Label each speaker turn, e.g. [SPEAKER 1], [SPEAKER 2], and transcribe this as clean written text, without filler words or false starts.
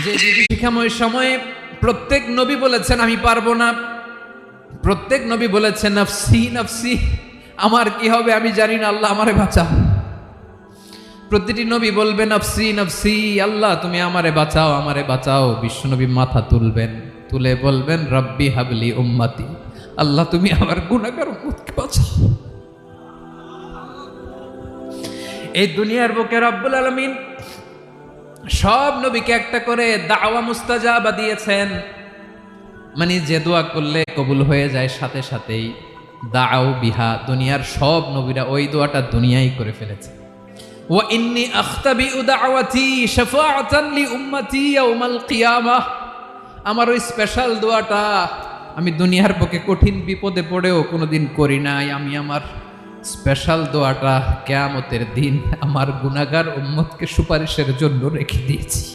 [SPEAKER 1] যে বিভীষিকাময় সময়ে প্রত্যেক নবী বলেছেন আমি পারবো না, প্রত্যেক নবী বলেছেন নফসি নফসি, আমার কি হবে আমি জানি না, আল্লাহ আমারে বাঁচাও। প্রতিটি নবী বলবে নফসি নফসি, আল্লাহ তুমি আমারে বাঁচাও আমারে বাঁচাও। বিশ্বনবী মাথা তুলবেন, তুলে বলবেন রব্বি হাবলি উম্মতি, আল্লাহ তুমি আমার গুনাহগার উম্মতকে বাঁচাও। এই দুনিয়ার বুকে রব্বুল আলামিন সব নবীকে একটা করে দাওয়া মুস্তাজাবা দিয়েছেন, মানে যে দোয়া করলে কবুল হয়ে যায় সাথে সাথেই। দাও বিহা, দুনিয়ার সব নবীরা ওই দোয়াটা দুনিয়ায় করে ফেলেছে। ওয়া ইন্নী আখতাবিউ দাওয়াতি শাফাআতান লি উম্মতি ইয়াউমাল কিয়ামাহ, আমার ওই স্পেশাল দোয়াটা আমি দুনিয়ার বুকে কঠিন বিপদে পড়েও কোনোদিন করি নাই। আমি আমার স্পেশাল দোয়াটা কিয়ামতের দিন আমার গুনাহগার উম্মতকে সুপারিশের জন্য রেখে দিয়েছি।